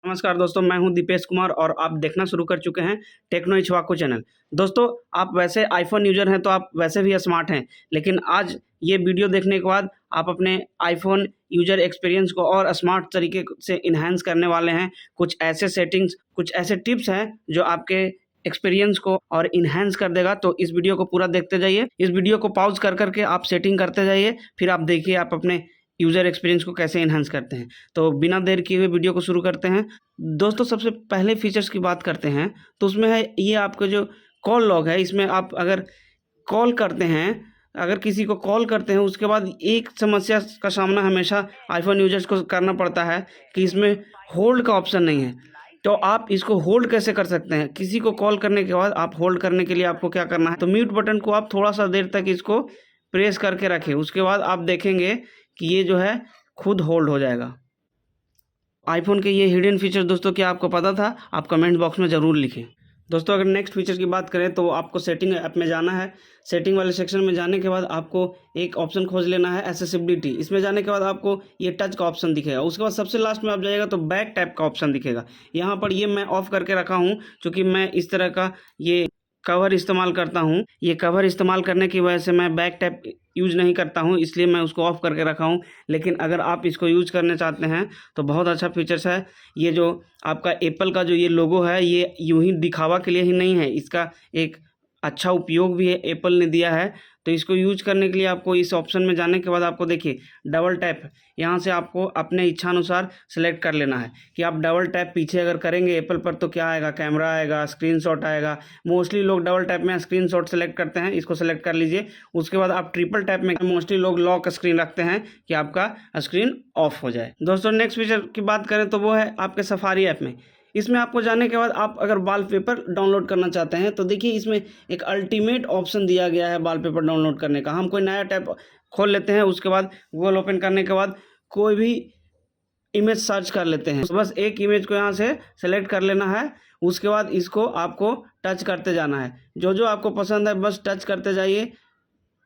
नमस्कार दोस्तों, मैं हूं दीपेश कुमार और आप देखना शुरू कर चुके हैं टेक्नो इक्ष्वाकु चैनल। दोस्तों, आप वैसे आईफोन यूज़र हैं तो आप वैसे भी स्मार्ट हैं, लेकिन आज ये वीडियो देखने के बाद आप अपने आईफोन यूज़र एक्सपीरियंस को और स्मार्ट तरीके से इन्हांस करने वाले हैं। कुछ ऐसे सेटिंग्स, कुछ ऐसे टिप्स हैं जो आपके एक्सपीरियंस को और इन्हांस कर देगा। तो इस वीडियो को पूरा देखते जाइए। इस वीडियो को पॉज़ कर कर के आप सेटिंग करते जाइए, फिर आप देखिए आप अपने यूज़र एक्सपीरियंस को कैसे इन्हांस करते हैं। तो बिना देर किए हुए वीडियो को शुरू करते हैं। दोस्तों, सबसे पहले फीचर्स की बात करते हैं तो उसमें है ये आपका जो कॉल लॉग है। इसमें आप अगर कॉल करते हैं, अगर किसी को कॉल करते हैं, उसके बाद एक समस्या का सामना हमेशा आईफोन यूजर्स को करना पड़ता है कि इसमें होल्ड का ऑप्शन नहीं है। तो आप इसको होल्ड कैसे कर सकते हैं? किसी को कॉल करने के बाद आप होल्ड करने के लिए आपको क्या करना है, तो म्यूट बटन को आप थोड़ा सा देर तक इसको प्रेस करके रखें। उसके बाद आप देखेंगे कि ये जो है खुद होल्ड हो जाएगा। आईफोन के ये हिडन फीचर दोस्तों क्या आपको पता था? आप कमेंट बॉक्स में ज़रूर लिखें। दोस्तों, अगर नेक्स्ट फीचर की बात करें तो आपको सेटिंग ऐप में जाना है। सेटिंग वाले सेक्शन में जाने के बाद आपको एक ऑप्शन खोज लेना है, एक्सेसिबिलिटी। इसमें जाने के बाद आपको ये टच का ऑप्शन दिखेगा। उसके बाद सबसे लास्ट में आप जाइएगा तो बैक टैप का ऑप्शन दिखेगा। यहाँ पर ये मैं ऑफ करके रखा हूँ, क्योंकि मैं इस तरह का ये कवर इस्तेमाल करता हूँ। ये कवर इस्तेमाल करने की वजह से मैं बैक टैप यूज़ नहीं करता हूँ, इसलिए मैं उसको ऑफ़ करके रखा हूँ। लेकिन अगर आप इसको यूज़ करना चाहते हैं तो बहुत अच्छा फीचर्स है। ये जो आपका एप्पल का जो ये लोगो है, ये यूं ही दिखावा के लिए ही नहीं है, इसका एक अच्छा उपयोग भी है एप्पल ने दिया है। तो इसको यूज करने के लिए आपको इस ऑप्शन में जाने के बाद आपको देखिए डबल टैप, यहाँ से आपको अपने इच्छानुसार सेलेक्ट कर लेना है कि आप डबल टैप पीछे अगर करेंगे एप्पल पर तो क्या आएगा, कैमरा आएगा, स्क्रीनशॉट आएगा। मोस्टली लोग डबल टैप में स्क्रीनशॉट सेलेक्ट करते हैं, इसको सेलेक्ट कर लीजिए। उसके बाद आप ट्रिपल टैप में मोस्टली लोग लॉक स्क्रीन रखते हैं कि आपका स्क्रीन ऑफ हो जाए। दोस्तों, नेक्स्ट फीचर की बात करें तो वो है आपके सफारी ऐप में। इसमें आपको जाने के बाद आप अगर वॉलपेपर डाउनलोड करना चाहते हैं तो देखिए इसमें एक अल्टीमेट ऑप्शन दिया गया है वॉलपेपर डाउनलोड करने का। हम कोई नया टैब खोल लेते हैं, उसके बाद गूगल ओपन करने के बाद कोई भी इमेज सर्च कर लेते हैं। तो बस एक इमेज को यहाँ से सेलेक्ट कर लेना है। उसके बाद इसको आपको टच करते जाना है। जो जो आपको पसंद है बस टच करते जाइए।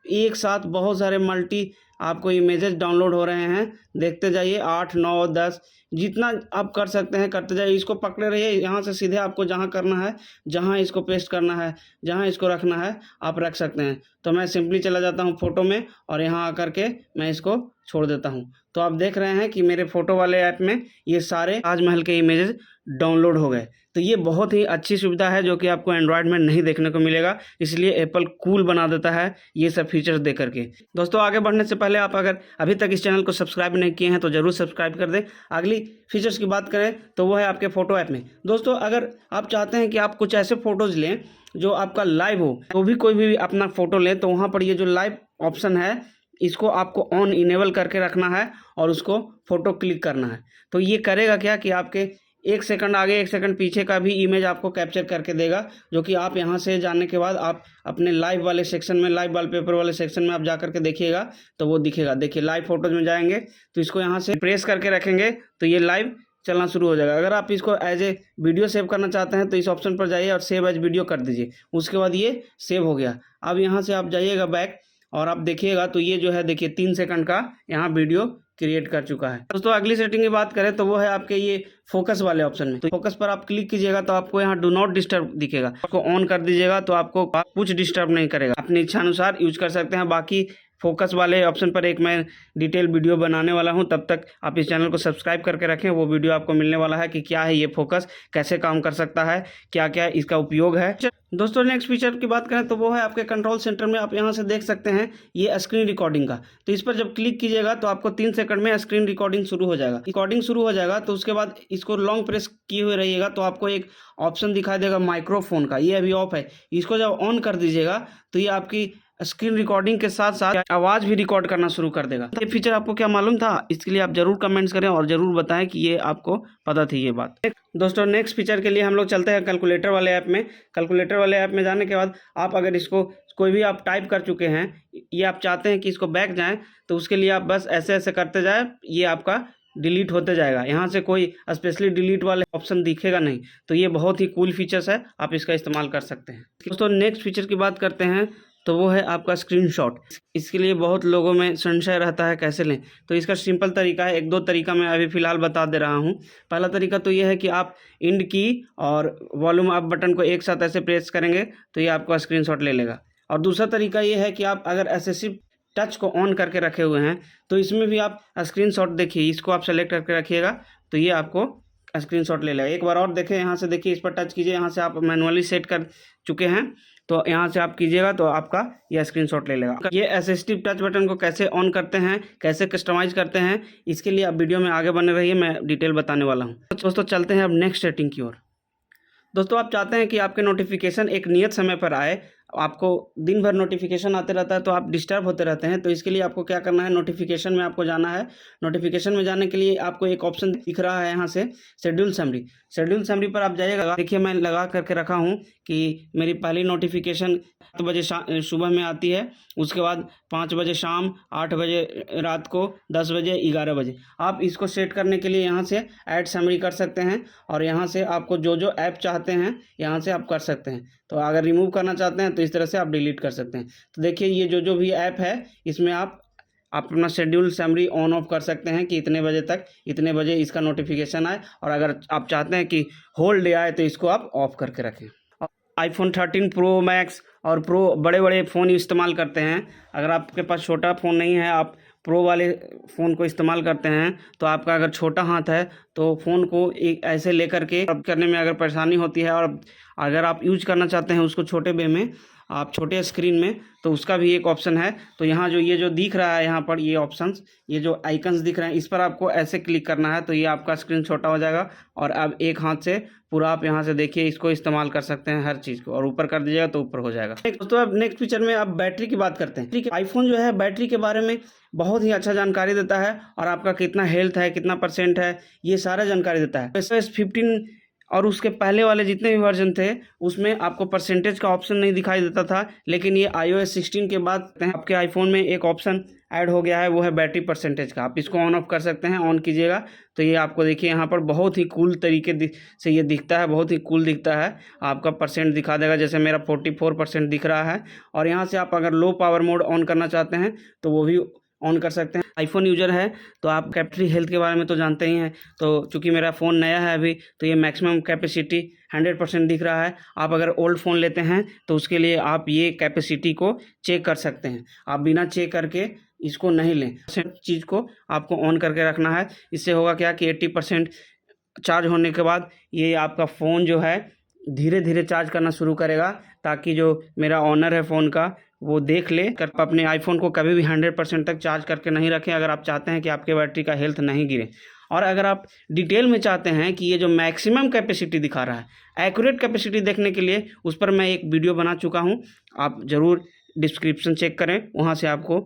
एक साथ बहुत सारे मल्टी आपको इमेजेस डाउनलोड हो रहे हैं, देखते जाइए। 8, 9, 10 जितना आप कर सकते हैं करते जाइए। इसको पकड़े रहिए, यहाँ से सीधे आपको जहाँ करना है, जहाँ इसको पेस्ट करना है, जहाँ इसको रखना है आप रख सकते हैं। तो मैं सिंपली चला जाता हूँ फ़ोटो में और यहाँ आकर के मैं इसको छोड़ देता हूँ। तो आप देख रहे हैं कि मेरे फ़ोटो वाले ऐप में ये सारे ताजमहल के इमेजेस डाउनलोड हो गए। तो ये बहुत ही अच्छी सुविधा है जो कि आपको एंड्रॉयड में नहीं देखने को मिलेगा, इसलिए एप्पल कूल बना देता है ये सब फीचर्स दे करके। दोस्तों, आगे बढ़ने से पहले आप अगर अभी तक इस चैनल को सब्सक्राइब नहीं किए हैं तो ज़रूर सब्सक्राइब कर दें। अगली फीचर्स की बात करें तो वो है आपके फ़ोटो ऐप में। दोस्तों, अगर आप चाहते हैं कि आप कुछ ऐसे फ़ोटोज़ लें जो आपका लाइव हो, तो भी कोई भी अपना फ़ोटो लें, तो वहाँ पर ये जो लाइव ऑप्शन है इसको आपको ऑन इनेबल करके रखना है और उसको फ़ोटो क्लिक करना है। तो ये करेगा क्या कि आपके 1 सेकंड आगे 1 सेकंड पीछे का भी इमेज आपको कैप्चर करके देगा, जो कि आप यहाँ से जाने के बाद आप अपने लाइव वाले सेक्शन में, लाइव वॉलपेपर वाले सेक्शन में आप जा करके देखिएगा तो वो दिखेगा। देखिए लाइव फोटोज़ में जाएंगे तो इसको यहाँ से प्रेस करके रखेंगे तो ये लाइव चलना शुरू हो जाएगा। अगर आप इसको एज ए वीडियो सेव करना चाहते हैं तो इस ऑप्शन पर जाइए और सेव एज वीडियो कर दीजिए। उसके बाद ये सेव हो गया। अब यहाँ से आप जाइएगा बैक और आप देखिएगा तो ये जो है देखिए 3 सेकंड का यहाँ वीडियो क्रिएट कर चुका है। दोस्तों, अगली सेटिंग की बात करें तो वो है आपके ये फोकस वाले ऑप्शन में। तो फोकस पर आप क्लिक कीजिएगा तो आपको यहाँ डू नॉट डिस्टर्ब दिखेगा। आपको ऑन कर दीजिएगा तो आपको कुछ डिस्टर्ब नहीं करेगा, अपनी इच्छानुसार यूज कर सकते हैं। बाकी फोकस वाले ऑप्शन पर एक मैं डिटेल वीडियो बनाने वाला हूं, तब तक आप इस चैनल को सब्सक्राइब करके रखें। वो वीडियो आपको मिलने वाला है कि क्या है ये फोकस, कैसे काम कर सकता है, क्या क्या इसका उपयोग है। दोस्तों, नेक्स्ट फीचर की बात करें तो वो है आपके कंट्रोल सेंटर में। आप यहाँ से देख सकते हैं ये स्क्रीन रिकॉर्डिंग का। तो इस पर जब क्लिक कीजिएगा तो आपको 3 सेकंड में स्क्रीन रिकॉर्डिंग शुरू हो जाएगा। रिकॉर्डिंग शुरू हो जाएगा तो उसके बाद इसको लॉन्ग प्रेस किए हुए रहिएगा तो आपको एक ऑप्शन दिखाई देगा माइक्रोफोन का। ये अभी ऑफ है, इसको जब ऑन कर दीजिएगा तो ये आपकी स्क्रीन रिकॉर्डिंग के साथ साथ आवाज़ भी रिकॉर्ड करना शुरू कर देगा। ये फीचर आपको क्या मालूम था? इसके लिए आप जरूर कमेंट्स करें और जरूर बताएं कि ये आपको पता थी ये बात। दोस्तों, नेक्स्ट फीचर के लिए हम लोग चलते हैं कैलकुलेटर वाले ऐप में। कैलकुलेटर वाले ऐप में जाने के बाद आप अगर इसको कोई भी आप टाइप कर चुके हैं, ये आप चाहते हैं कि इसको बैक जाएँ, तो उसके लिए आप बस ऐसे ऐसे करते जाए, ये आपका डिलीट होते जाएगा। यहाँ से कोई स्पेशली डिलीट वाले ऑप्शन दिखेगा नहीं। तो ये बहुत ही कूल फीचर्स है, आप इसका इस्तेमाल कर सकते हैं। दोस्तों, नेक्स्ट फीचर की बात करते हैं तो वो है आपका स्क्रीनशॉट। इसके लिए बहुत लोगों में संशय रहता है कैसे लें, तो इसका सिंपल तरीका है, 1-2 तरीका मैं अभी फ़िलहाल बता दे रहा हूँ। पहला तरीका तो ये है कि आप इंड की और वॉल्यूम अप बटन को एक साथ ऐसे प्रेस करेंगे तो ये आपका स्क्रीनशॉट ले लेगा। और दूसरा तरीका ये है कि आप अगर एसएससी टच को ऑन करके रखे हुए हैं तो इसमें भी आप स्क्रीनशॉट देखिए, इसको आप सेलेक्ट करके रखिएगा तो ये आपको स्क्रीनशॉट ले लेगा। एक बार और देखें, यहाँ से देखिए, इस पर टच कीजिए, यहाँ से आप मैनुअली सेट कर चुके हैं तो यहाँ से आप कीजिएगा तो आपका ये स्क्रीनशॉट ले लेगा। ये असिस्टिव टच बटन को कैसे ऑन करते हैं, कैसे कस्टमाइज़ करते हैं, इसके लिए आप वीडियो में आगे बने रहिए, मैं डिटेल बताने वाला हूँ। तो दोस्तों चलते हैं अब नेक्स्ट सेटिंग की ओर। दोस्तों आप चाहते हैं कि आपके नोटिफिकेशन एक नियत समय पर आए, आपको दिन भर नोटिफिकेशन आते रहता है तो आप डिस्टर्ब होते रहते हैं, तो इसके लिए आपको क्या करना है, नोटिफिकेशन में आपको जाना है। नोटिफिकेशन में जाने के लिए आपको एक ऑप्शन दिख रहा है यहाँ से, शेड्यूल समरी। शेड्यूल समरी पर आप जाइएगा। देखिए मैं लगा करके रखा हूँ कि मेरी पहली नोटिफिकेशन 7 बजे सुबह में आती है, उसके बाद 5 बजे शाम, 8 बजे रात को, 10 बजे, 11 बजे। आप इसको सेट करने के लिए यहाँ से ऐड समरी कर सकते हैं और यहाँ से आपको जो जो ऐप चाहते हैं यहाँ से आप कर सकते हैं। तो अगर रिमूव करना चाहते हैं तो इस तरह से आप डिलीट कर सकते हैं। तो देखिए ये जो भी ऐप है इसमें आप अपना शेड्यूल समरी ऑन ऑफ कर सकते हैं कि इतने बजे तक, इतने बजे इसका नोटिफिकेशन आए, और अगर आप चाहते हैं कि होल डे आए तो इसको आप ऑफ करके रखें। iPhone 13 प्रो मैक्स और प्रो बड़े बड़े फ़ोन इस्तेमाल करते हैं। अगर आपके पास छोटा फ़ोन नहीं है, आप प्रो वाले फ़ोन को इस्तेमाल करते हैं, तो आपका अगर छोटा हाथ है तो फ़ोन को एक ऐसे लेकर के करने में अगर परेशानी होती है, और अगर आप यूज करना चाहते हैं उसको छोटे वे में, आप छोटे स्क्रीन में, तो उसका भी एक ऑप्शन है। तो यहाँ ये जो दिख रहा है, यहाँ पर ये ऑप्शंस, ये जो आइकन्स दिख रहे हैं, इस पर आपको ऐसे क्लिक करना है तो ये आपका स्क्रीन छोटा हो जाएगा, और अब एक हाथ से पूरा आप यहाँ से देखिए इसको इस्तेमाल कर सकते हैं हर चीज़ को, और ऊपर कर दीजिएगा तो ऊपर हो जाएगा। दोस्तों अब नेक्स्ट फीचर में आप बैटरी की बात करते हैं। ठीक है, आईफोन जो है बैटरी के बारे में बहुत ही अच्छा जानकारी देता है, और आपका कितना हेल्थ है, कितना % है, ये सारा जानकारी देता है। iOS 15 और उसके पहले वाले जितने भी वर्जन थे उसमें आपको परसेंटेज का ऑप्शन नहीं दिखाई देता था, लेकिन ये iOS 16 के बाद आपके आईफोन में एक ऑप्शन ऐड हो गया है, वो है बैटरी परसेंटेज का। आप इसको ऑन ऑफ कर सकते हैं। ऑन कीजिएगा तो ये आपको देखिए यहाँ पर बहुत ही कूल तरीके से ये दिखता है, बहुत ही कूल दिखता है। आपका % दिखा देगा, जैसे मेरा 44% दिख रहा है। और यहाँ से आप अगर लो पावर मोड ऑन करना चाहते हैं तो वो भी ऑन कर सकते हैं। आईफोन यूजर है तो आप बैटरी हेल्थ के बारे में तो जानते ही हैं। तो चूंकि मेरा फ़ोन नया है अभी, तो ये मैक्सिमम कैपेसिटी 100% दिख रहा है। आप अगर ओल्ड फ़ोन लेते हैं तो उसके लिए आप ये कैपेसिटी को चेक कर सकते हैं। आप बिना चेक करके इसको नहीं लें, चीज़ को आपको ऑन करके रखना है। इससे होगा क्या कि 80% चार्ज होने के बाद ये आपका फ़ोन जो है धीरे धीरे चार्ज करना शुरू करेगा, ताकि जो मेरा ऑनर है फ़ोन का वो देख ले कर अपने आईफोन को कभी भी 100% तक चार्ज करके नहीं रखें, अगर आप चाहते हैं कि आपके बैटरी का हेल्थ नहीं गिरे। और अगर आप डिटेल में चाहते हैं कि ये जो मैक्सिमम कैपेसिटी दिखा रहा है, एक्यूरेट कैपेसिटी देखने के लिए उस पर मैं एक वीडियो बना चुका हूँ, आप ज़रूर डिस्क्रिप्शन चेक करें, वहाँ से आपको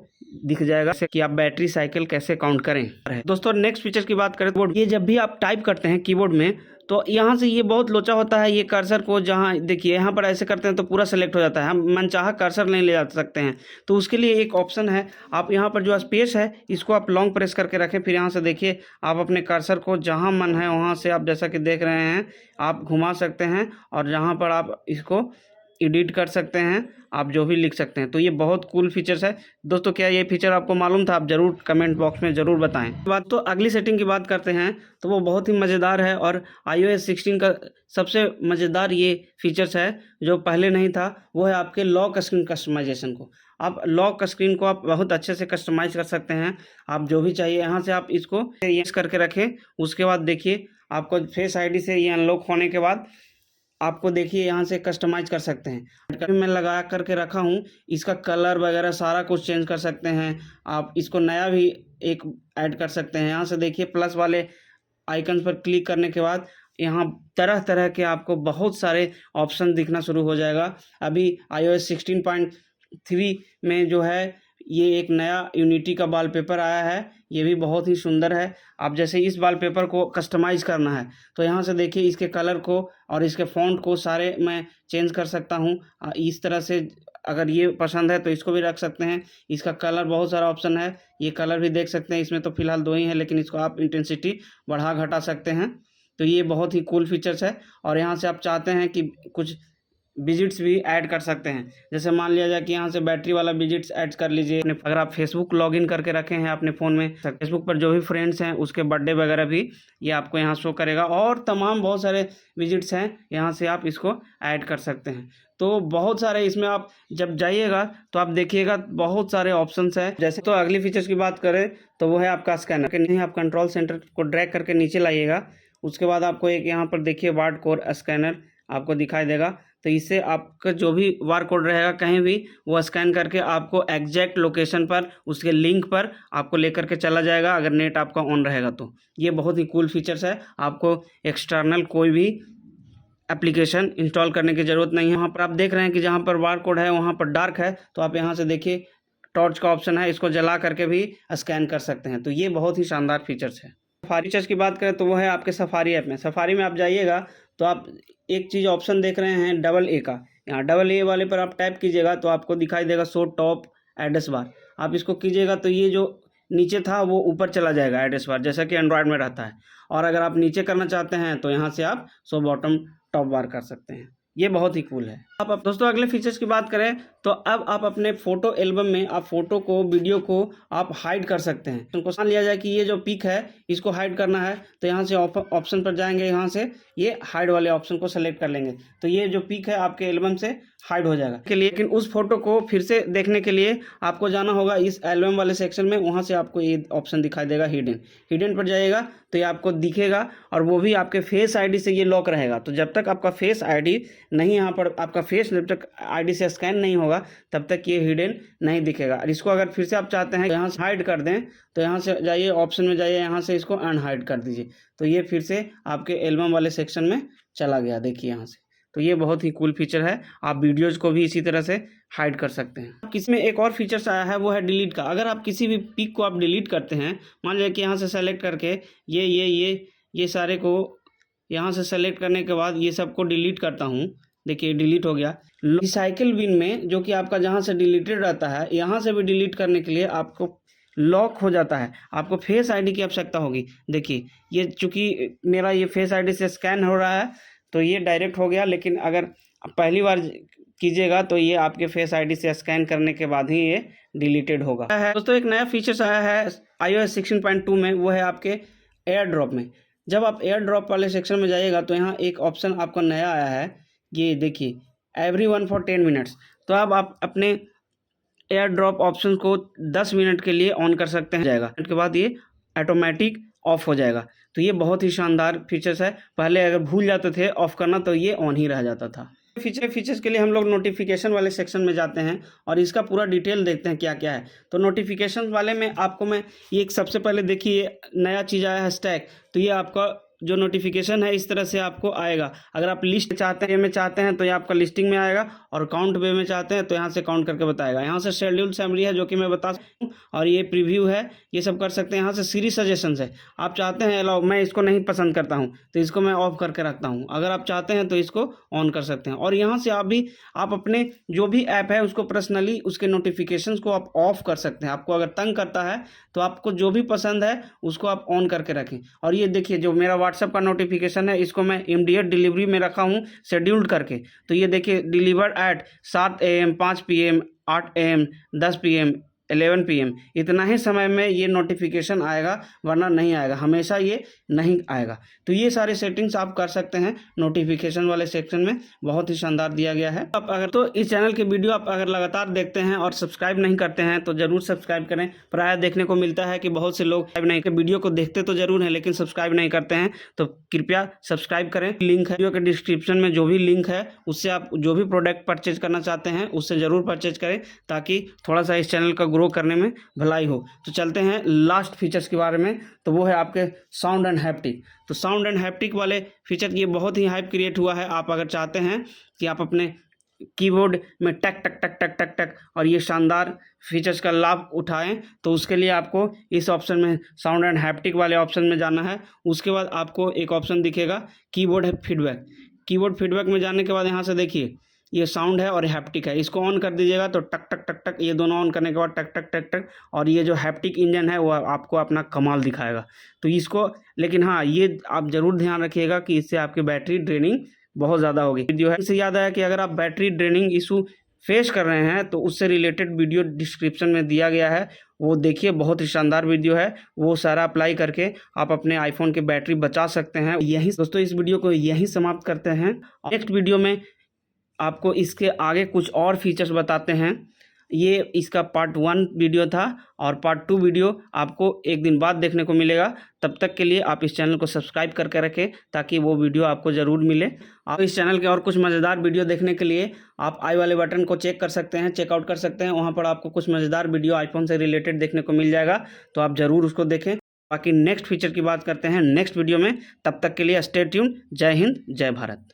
दिख जाएगा कि आप बैटरी साइकिल कैसे काउंट करें। दोस्तों नेक्स्ट फीचर की बात करें तो ये जब भी आप टाइप करते हैं कीबोर्ड में तो यहाँ से ये बहुत लोचा होता है। ये कर्सर को जहाँ देखिए यहाँ पर ऐसे करते हैं तो पूरा सेलेक्ट हो जाता है, हम मनचाहा कर्सर नहीं ले जा सकते हैं। तो उसके लिए एक ऑप्शन है, आप यहाँ पर जो स्पेस है इसको आप लॉन्ग प्रेस करके रखें, फिर यहाँ से देखिए आप अपने कर्सर को जहाँ मन है वहाँ से आप जैसा कि देख रहे हैं आप घुमा सकते हैं, और जहाँ पर आप इसको एडिट कर सकते हैं, आप जो भी लिख सकते हैं। तो ये बहुत कूल फीचर्स है दोस्तों। क्या ये फीचर आपको मालूम था? आप ज़रूर कमेंट बॉक्स में ज़रूर बताएं। बात तो अगली सेटिंग की बात करते हैं तो वो बहुत ही मज़ेदार है, और iOS 16 का सबसे मज़ेदार ये फीचर्स है जो पहले नहीं था, वो है आपके लॉक स्क्रीन कस्टमाइजेशन को। आप लॉक स्क्रीन को आप बहुत अच्छे से कस्टमाइज़ कर सकते हैं। आप जो भी चाहिए यहाँ से आप इसको यूज़ करके रखें। उसके बाद देखिए आपको फेस ID से ये अनलॉक होने के बाद आपको देखिए यहाँ से कस्टमाइज़ कर सकते हैं। मैं लगा करके रखा हूँ, इसका कलर वगैरह सारा कुछ चेंज कर सकते हैं। आप इसको नया भी एक ऐड कर सकते हैं। यहाँ से देखिए प्लस वाले आइकन पर क्लिक करने के बाद यहाँ तरह तरह के आपको बहुत सारे ऑप्शन दिखना शुरू हो जाएगा। अभी iOS 16.3 में जो है ये एक नया यूनिटी का वॉलपेपर आया है, ये भी बहुत ही सुंदर है। आप जैसे इस वॉलपेपर को कस्टमाइज़ करना है तो यहाँ से देखिए इसके कलर को और इसके फ़ॉन्ट को सारे मैं चेंज कर सकता हूँ। इस तरह से अगर ये पसंद है तो इसको भी रख सकते हैं। इसका कलर बहुत सारा ऑप्शन है, ये कलर भी देख सकते हैं। इसमें तो फ़िलहाल 2 ही है, लेकिन इसको आप इंटेंसिटी बढ़ा घटा सकते हैं। तो ये बहुत ही कूल फीचर्स है। और यहाँ से आप चाहते हैं कि कुछ विजिट्स भी ऐड कर सकते हैं। जैसे मान लिया जाए कि यहाँ से बैटरी वाला विजिट्स ऐड कर लीजिए। अगर आप फेसबुक लॉगिन करके रखे हैं अपने फ़ोन में, फेसबुक पर जो भी फ्रेंड्स हैं उसके बर्थडे वगैरह भी ये आपको यहाँ शो करेगा, और तमाम बहुत सारे विजिट्स हैं, यहाँ से आप इसको ऐड कर सकते हैं। तो बहुत सारे इसमें आप जब जाइएगा तो आप देखिएगा बहुत सारे ऑप्शंस हैं। जैसे तो अगली फीचर्स की बात करें तो वो है आपका स्कैनर। कि नहीं, आप कंट्रोल सेंटर को ड्रैग करके नीचे लाइएगा, उसके बाद आपको एक यहाँ पर देखिए बार कोड स्कैनर आपको दिखाई देगा। तो इससे आपका जो भी बार कोड रहेगा कहीं भी वो स्कैन करके आपको एग्जैक्ट लोकेशन पर, उसके लिंक पर आपको लेकर के चला जाएगा, अगर नेट आपका ऑन रहेगा तो। ये बहुत ही कूल फीचर्स है। आपको एक्सटर्नल कोई भी एप्लीकेशन इंस्टॉल करने की ज़रूरत नहीं है। वहाँ पर आप देख रहे हैं कि जहाँ पर बार कोड है वहाँ पर डार्क है, तो आप यहाँ से देखिए टॉर्च का ऑप्शन है, इसको जला करके भी स्कैन कर सकते हैं। तो ये बहुत ही शानदार फीचर्स है। सफारी फीचर्स की बात करें तो वो है आपके सफारी ऐप में। सफारी में आप जाइएगा तो आप एक चीज़ ऑप्शन देख रहे हैं AA का, यहाँ AA वाले पर आप टैप कीजिएगा तो आपको दिखाई देगा शो टॉप एड्रेस बार। आप इसको कीजिएगा तो ये जो नीचे था वो ऊपर चला जाएगा एड्रेस बार, जैसा कि एंड्रॉयड में रहता है। और अगर आप नीचे करना चाहते हैं तो यहाँ से आप शो बॉटम टॉप बार कर सकते हैं। ये बहुत ही कूल है। अब दोस्तों अगले फीचर्स की बात करें तो अब आप अपने फ़ोटो एल्बम में आप फ़ोटो को, वीडियो को आप हाइड कर सकते हैं। उनको मान लिया जाए कि ये जो पिक है इसको हाइड करना है तो यहाँ से ऑप्शन पर जाएंगे, यहाँ से ये हाइड वाले ऑप्शन को सेलेक्ट कर लेंगे तो ये जो पिक है आपके एल्बम से हाइड हो जाएगा के लिए। लेकिन उस फोटो को फिर से देखने के लिए आपको जाना होगा इस एल्बम वाले सेक्शन में, वहाँ से आपको ये ऑप्शन दिखाई देगा हिडन पर जाइएगा तो ये आपको दिखेगा, और वो भी आपके फेस आईडी से ये लॉक रहेगा। तो जब तक आपका फेस आईडी नहीं, यहाँ पर आपका फेस जब तक आईडी से स्कैन नहीं होगा तब तक ये हिडन नहीं दिखेगा। और इसको अगर फिर से आप चाहते हैं यहाँ से हाइड कर दें तो यहाँ से जाइए, ऑप्शन में जाइए, यहाँ से इसको अनहाइड कर दीजिए तो ये फिर से आपके एल्बम वाले सेक्शन में चला गया। देखिए यहाँ से। तो ये बहुत ही कूल फीचर है। आप वीडियोज़ को भी इसी तरह से हाइड कर सकते हैं। किसी में एक और फीचर्स आया है वो है डिलीट का। अगर आप किसी भी पिक को आप डिलीट करते हैं, मान लीजिए कि यहाँ से सेलेक्ट करके ये सारे को यहाँ से सेलेक्ट करने के बाद ये सबको डिलीट करता हूँ, देखिए डिलीट हो गया। रिसाइकिल बिन में जो कि आपका जहाँ से डिलीटेड रहता है, यहाँ से भी डिलीट करने के लिए आपको लॉक हो जाता है, आपको फेस आईडी की आवश्यकता होगी। देखिए ये चूँकि मेरा ये फेस आईडी से स्कैन हो रहा है तो ये डायरेक्ट हो गया, लेकिन अगर पहली बार कीजिएगा तो ये आपके फेस आईडी से स्कैन करने के बाद ही ये डिलीटेड होगा। दोस्तों एक नया फीचर्स आया है iOS 16.2 में, वो है आपके एयर ड्रॉप में। जब आप एयर ड्रॉप वाले सेक्शन में जाइएगा तो यहाँ एक ऑप्शन आपको नया आया है, ये देखिए everyone for 10 मिनट्स। तो अब आप अपने एयर ड्रॉप ऑप्शन को 10 मिनट के लिए ऑन कर सकते हैं, जाएगा के बाद ये ऑटोमेटिक ऑफ हो जाएगा। तो ये बहुत ही शानदार फीचर्स है। पहले अगर भूल जाते थे ऑफ करना तो ये ऑन ही रह जाता था। फीचर्स के लिए हम लोग नोटिफिकेशन वाले सेक्शन में जाते हैं और इसका पूरा डिटेल देखते हैं क्या क्या है। तो नोटिफिकेशन वाले में आपको मैं ये एक सबसे पहले देखिए नया चीज़ आया है स्टैक। तो ये आपका जो नोटिफिकेशन है इस तरह से आपको आएगा। अगर आप लिस्ट चाहते हैं में चाहते हैं तो ये आपका लिस्टिंग में आएगा, और काउंट वे में चाहते हैं तो यहाँ से काउंट करके बताएगा। यहाँ से शेड्यूल समरी है जो कि मैं बता सकता हूँ, और ये प्रीव्यू है, ये सब कर सकते हैं। यहाँ से सीरीज सजेशंस है, आप चाहते हैं अलाउ, मैं इसको नहीं पसंद करता हूँ तो इसको मैं ऑफ करके रखता हूँ। अगर आप चाहते हैं तो इसको ऑन कर सकते हैं। और यहाँ से आप अपने जो भी ऐप है उसको पर्सनली उसके नोटिफिकेशंस को आप ऑफ कर सकते हैं। आपको अगर तंग करता है तो आपको जो भी पसंद है उसको आप ऑन करके रखें। और ये देखिए जो मेरा व्हाट्सएप का नोटिफिकेशन है इसको मैं इमीडिएट डिलीवरी में रखा हूँ शेड्यूल्ड करके। तो ये देखिए delivered eight 7 AM, 5 PM, 8 AM, 10 PM, 11 PM, इतना ही समय में ये नोटिफिकेशन आएगा, वरना नहीं आएगा, हमेशा ये नहीं आएगा। तो ये सारे सेटिंग्स आप कर सकते हैं नोटिफिकेशन वाले सेक्शन में, बहुत ही शानदार दिया गया है। अब अगर तो इस चैनल के वीडियो आप अगर लगातार देखते हैं और सब्सक्राइब नहीं करते हैं तो ज़रूर सब्सक्राइब करें। प्रायः देखने को मिलता है कि बहुत से लोग नहीं वीडियो को देखते तो ज़रूर हैं लेकिन सब्सक्राइब नहीं करते हैं, तो कृपया सब्सक्राइब करें। लिंक है वीडियो के डिस्क्रिप्शन में, जो भी लिंक है उससे आप जो भी प्रोडक्ट परचेज करना चाहते हैं उससे ज़रूर परचेज करें, ताकि थोड़ा सा इस चैनल का ग्रो करने में भलाई हो। तो चलते हैं लास्ट फीचर्स के बारे में, तो वो है आपके साउंड एंड हैप्टिक। तो साउंड एंड हैप्टिक वाले फीचर ये बहुत ही हाइप क्रिएट हुआ है। आप अगर चाहते हैं कि आप अपने कीबोर्ड में टक टक टक टक टक टक और ये शानदार फीचर्स का लाभ उठाएं तो उसके लिए आपको इस ऑप्शन में साउंड एंड हैप्टिक वाले ऑप्शन में जाना है। उसके बाद आपको एक ऑप्शन दिखेगा कीबोर्ड फीडबैक। कीबोर्ड फीडबैक में जाने के बाद यहाँ से देखिए ये साउंड है और हैप्टिक है, इसको ऑन कर दीजिएगा तो टक टक टक टक, ये दोनों ऑन करने के बाद टक टक टक टक, और ये जो हैप्टिक इंजन है वो आपको अपना कमाल दिखाएगा। तो इसको, लेकिन हाँ ये आप ज़रूर ध्यान रखिएगा कि इससे आपकी बैटरी ड्रेनिंग बहुत ज़्यादा होगी। वीडियो है, इससे याद आया कि अगर आप बैटरी ड्रेनिंग इशू फेस कर रहे हैं तो उससे रिलेटेड वीडियो डिस्क्रिप्शन में दिया गया है, वो देखिए, बहुत ही शानदार वीडियो है। वो सारा अप्लाई करके आप अपने आईफोन की बैटरी बचा सकते हैं। यही दोस्तों, इस वीडियो को यहीं समाप्त करते हैं। नेक्स्ट वीडियो में आपको इसके आगे कुछ और फीचर्स बताते हैं। ये इसका पार्ट 1 वीडियो था और पार्ट 2 वीडियो आपको एक दिन बाद देखने को मिलेगा। तब तक के लिए आप इस चैनल को सब्सक्राइब करके रखें ताकि वो वीडियो आपको ज़रूर मिले। आप इस चैनल के और कुछ मज़ेदार वीडियो देखने के लिए आप आई वाले बटन को चेक कर सकते हैं, चेकआउट कर सकते हैं। वहाँ पर आपको कुछ मज़ेदार वीडियो आईफोन से रिलेटेड देखने को मिल जाएगा, तो आप ज़रूर उसको देखें। बाकी नेक्स्ट फीचर की बात करते हैं नेक्स्ट वीडियो में। तब तक के लिए स्टे ट्यून्ड। जय हिंद, जय भारत।